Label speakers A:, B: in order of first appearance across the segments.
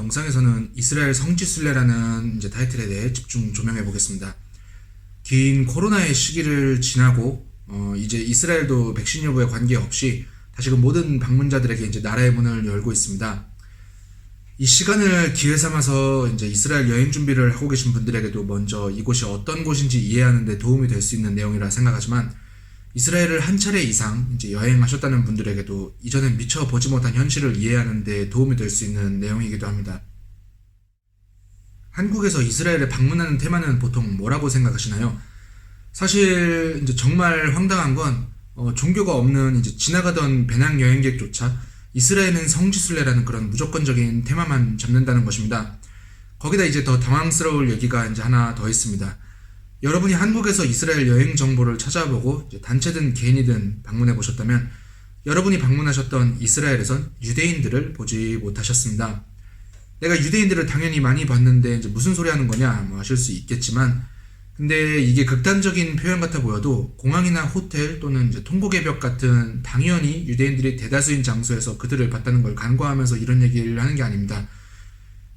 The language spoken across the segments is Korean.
A: 영상에서는 이스라엘 성지순례라는 타이틀에 대해 집중 조명해 보겠습니다. 긴 코로나의 시기를 지나고 이제 이스라엘도 백신 여부에 관계없이 다시금 모든 방문자들에게 나라의 문을 열고 있습니다. 이 시간을 기회 삼아서 이스라엘 여행 준비를 하고 계신 분들에게도 먼저 이곳이 어떤 곳인지 이해하는 데 도움이 될 수 있는 내용이라 생각하지만, 이스라엘을 한 차례 이상 여행하셨다는 분들에게도 이전엔 미처 보지 못한 현실을 이해하는 데 도움이 될 수 있는 내용이기도 합니다. 한국에서 이스라엘에 방문하는 테마는 보통 뭐라고 생각하시나요? 사실 정말 황당한 건 종교가 없는 지나가던 배낭여행객조차 이스라엘은 성지순례라는 그런 무조건적인 테마만 잡는다는 것입니다. 거기다 더 당황스러울 얘기가 하나 더 있습니다. 여러분이 한국에서 이스라엘 여행 정보를 찾아보고 단체든 개인이든 방문해 보셨다면 여러분이 방문하셨던 이스라엘에선 유대인들을 보지 못하셨습니다. 내가 유대인들을 당연히 많이 봤는데 무슨 소리 하는 거냐 하실 수 있겠지만, 근데 이게 극단적인 표현 같아 보여도 공항이나 호텔 또는 통곡의 벽 같은 당연히 유대인들이 대다수인 장소에서 그들을 봤다는 걸 간과하면서 이런 얘기를 하는 게 아닙니다.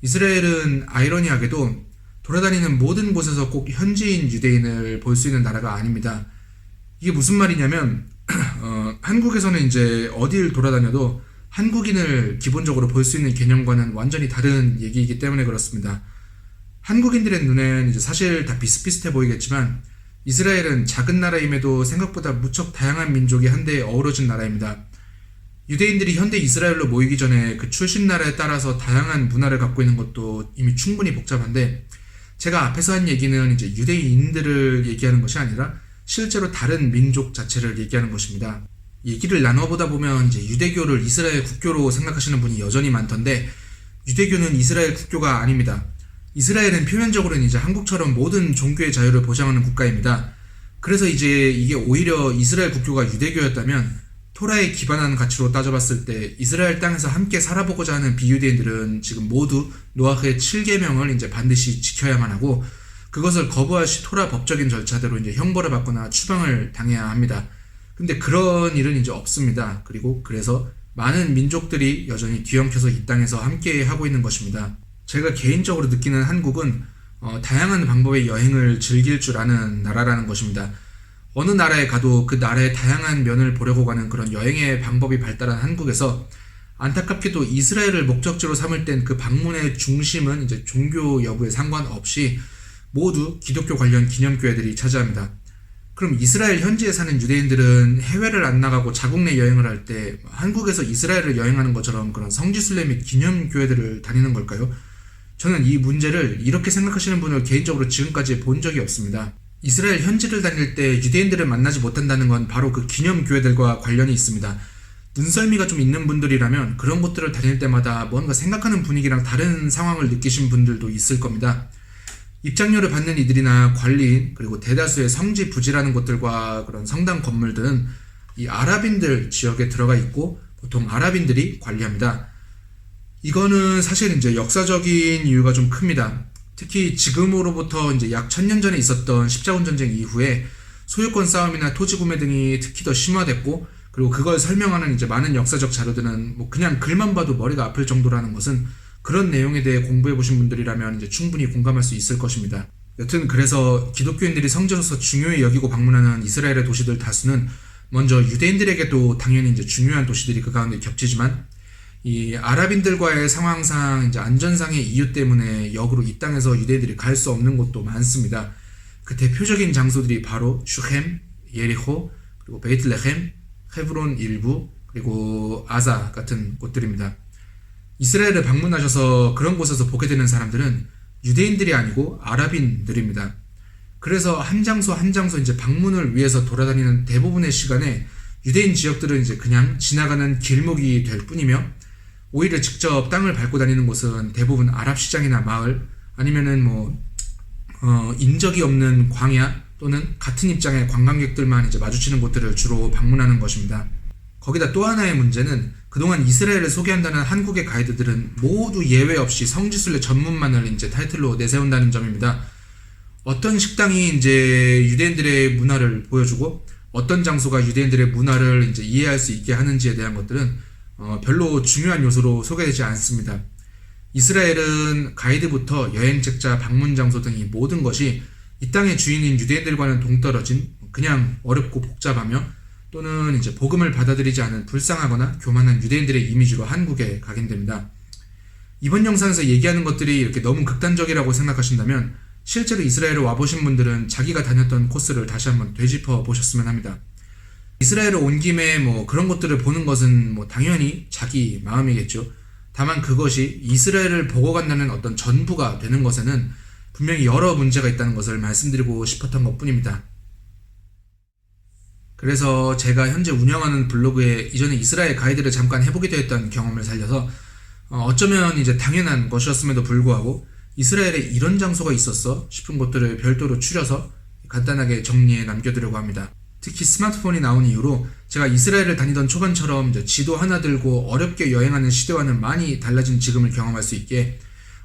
A: 이스라엘은 아이러니하게도 돌아다니는 모든 곳에서 꼭 현지인 유대인을 볼 수 있는 나라가 아닙니다. 이게 무슨 말이냐면 한국에서는 어딜 돌아다녀도 한국인을 기본적으로 볼 수 있는 개념과는 완전히 다른 얘기이기 때문에 그렇습니다. 한국인들의 눈엔 사실 다 비슷비슷해 보이겠지만, 이스라엘은 작은 나라임에도 생각보다 무척 다양한 민족이 한데 어우러진 나라입니다. 유대인들이 현대 이스라엘로 모이기 전에 그 출신 나라에 따라서 다양한 문화를 갖고 있는 것도 이미 충분히 복잡한데, 제가 앞에서 한 얘기는 유대인들을 얘기하는 것이 아니라 실제로 다른 민족 자체를 얘기하는 것입니다. 얘기를 나눠보다 보면 유대교를 이스라엘 국교로 생각하시는 분이 여전히 많던데, 유대교는 이스라엘 국교가 아닙니다. 이스라엘은 표면적으로는 한국처럼 모든 종교의 자유를 보장하는 국가입니다. 그래서 이게 오히려 이스라엘 국교가 유대교였다면 토라에 기반한 가치로 따져봤을 때 이스라엘 땅에서 함께 살아보고자 하는 비유대인들은 지금 모두 노아흐의 7계명을 반드시 지켜야만 하고, 그것을 거부할 시 토라 법적인 절차대로 형벌을 받거나 추방을 당해야 합니다. 근데 그런 일은 없습니다. 그리고 그래서 많은 민족들이 여전히 뒤엉켜서 이 땅에서 함께 하고 있는 것입니다. 제가 개인적으로 느끼는 한국은 다양한 방법의 여행을 즐길 줄 아는 나라라는 것입니다. 어느 나라에 가도 그 나라의 다양한 면을 보려고 가는 그런 여행의 방법이 발달한 한국에서 안타깝게도 이스라엘을 목적지로 삼을 땐 그 방문의 중심은 종교 여부에 상관없이 모두 기독교 관련 기념교회들이 차지합니다. 그럼 이스라엘 현지에 사는 유대인들은 해외를 안 나가고 자국 내 여행을 할 때 한국에서 이스라엘을 여행하는 것처럼 그런 성지순례 및 기념교회들을 다니는 걸까요? 저는 이 문제를 이렇게 생각하시는 분을 개인적으로 지금까지 본 적이 없습니다. 이스라엘 현지를 다닐 때 유대인들을 만나지 못한다는 건 바로 그 기념교회들과 관련이 있습니다. 눈썰미가 좀 있는 분들이라면 그런 곳들을 다닐 때마다 뭔가 생각하는 분위기랑 다른 상황을 느끼신 분들도 있을 겁니다. 입장료를 받는 이들이나 관리인, 그리고 대다수의 성지 부지라는 곳들과 그런 성당 건물들은 이 아랍인들 지역에 들어가 있고 보통 아랍인들이 관리합니다. 이거는 사실 역사적인 이유가 좀 큽니다. 특히 지금으로부터 약 1000년 전에 있었던 십자군 전쟁 이후에 소유권 싸움이나 토지 구매 등이 특히 더 심화됐고, 그리고 그걸 설명하는 많은 역사적 자료들은 그냥 글만 봐도 머리가 아플 정도라는 것은 그런 내용에 대해 공부해 보신 분들이라면 충분히 공감할 수 있을 것입니다. 여튼 그래서 기독교인들이 성지로서 중요히 여기고 방문하는 이스라엘의 도시들 다수는 먼저 유대인들에게도 당연히 중요한 도시들이 그 가운데 겹치지만, 이 아랍인들과의 상황상 안전상의 이유 때문에 역으로 이 땅에서 유대인들이 갈 수 없는 곳도 많습니다. 그 대표적인 장소들이 바로 슈헴, 예리호, 그리고 베이틀레헴, 헤브론 일부, 그리고 아자 같은 곳들입니다. 이스라엘을 방문하셔서 그런 곳에서 보게 되는 사람들은 유대인들이 아니고 아랍인들입니다. 그래서 한 장소 한 장소 방문을 위해서 돌아다니는 대부분의 시간에 유대인 지역들은 그냥 지나가는 길목이 될 뿐이며, 오히려 직접 땅을 밟고 다니는 곳은 대부분 아랍 시장이나 마을, 아니면은 인적이 없는 광야 또는 같은 입장의 관광객들만 마주치는 곳들을 주로 방문하는 것입니다. 거기다 또 하나의 문제는 그동안 이스라엘을 소개한다는 한국의 가이드들은 모두 예외 없이 성지순례 전문만을 타이틀로 내세운다는 점입니다. 어떤 식당이 유대인들의 문화를 보여주고 어떤 장소가 유대인들의 문화를 이해할 수 있게 하는지에 대한 것들은 별로 중요한 요소로 소개되지 않습니다. 이스라엘은 가이드부터 여행책자, 방문 장소 등 이 모든 것이 이 땅의 주인인 유대인들과는 동떨어진 그냥 어렵고 복잡하며 또는 이제 복음을 받아들이지 않은 불쌍하거나 교만한 유대인들의 이미지로 한국에 각인됩니다. 이번 영상에서 얘기하는 것들이 이렇게 너무 극단적이라고 생각하신다면 실제로 이스라엘에 와보신 분들은 자기가 다녔던 코스를 다시 한번 되짚어 보셨으면 합니다. 이스라엘에 온 김에 그런 것들을 보는 것은 당연히 자기 마음이겠죠. 다만 그것이 이스라엘을 보고 간다는 어떤 전부가 되는 것에는 분명히 여러 문제가 있다는 것을 말씀드리고 싶었던 것 뿐입니다. 그래서 제가 현재 운영하는 블로그에 이전에 이스라엘 가이드를 잠깐 해보기도 했던 경험을 살려서 어쩌면 이제 당연한 것이었음에도 불구하고 이스라엘에 이런 장소가 있었어 싶은 것들을 별도로 추려서 간단하게 정리해 남겨두려고 합니다. 특히 스마트폰이 나온 이후로 제가 이스라엘을 다니던 초반처럼 이제 지도 하나 들고 어렵게 여행하는 시대와는 많이 달라진 지금을 경험할 수 있게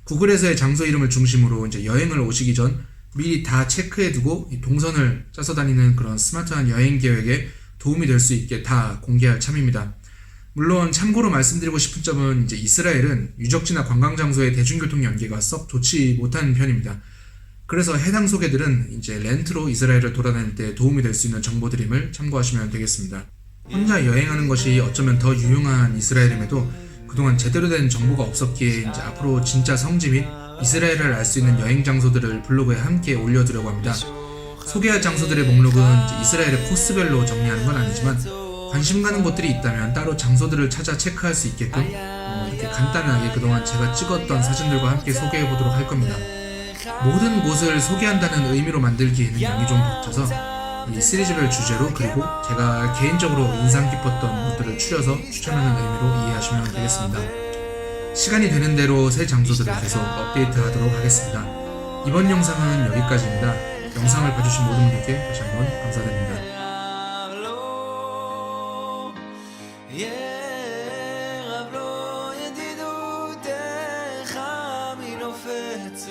A: 구글에서의 장소 이름을 중심으로 이제 여행을 오시기 전 미리 다 체크해두고 동선을 짜서 다니는 그런 스마트한 여행 계획에 도움이 될 수 있게 다 공개할 참입니다. 물론 참고로 말씀드리고 싶은 점은 이제 이스라엘은 유적지나 관광 장소의 대중교통 연계가 썩 좋지 못한 편입니다. 그래서 해당 소개들은 이제 렌트로 이스라엘을 돌아다닐 때 도움이 될 수 있는 정보들임을 참고하시면 되겠습니다. 혼자 여행하는 것이 어쩌면 더 유용한 이스라엘임에도 그동안 제대로 된 정보가 없었기에 이제 앞으로 진짜 성지 및 이스라엘을 알 수 있는 여행 장소들을 블로그에 함께 올려두려고 합니다. 소개할 장소들의 목록은 이제 이스라엘의 코스별로 정리하는 건 아니지만 관심 가는 곳들이 있다면 따로 장소들을 찾아 체크할 수 있게끔 이렇게 간단하게 그동안 제가 찍었던 사진들과 함께 소개해 보도록 할 겁니다. 모든 곳을 소개한다는 의미로 만들기에는 양이 좀 벅차서 이 시리즈별 주제로 그리고 제가 개인적으로 인상 깊었던 것들을 추려서 추천하는 의미로 이해하시면 되겠습니다. 시간이 되는 대로 새 장소들을 계속 업데이트 하도록 하겠습니다. 이번 영상은 여기까지입니다. 영상을 봐주신 모든 분들께 다시 한번 감사드립니다.
B: ירב לו ידידותך מנופץ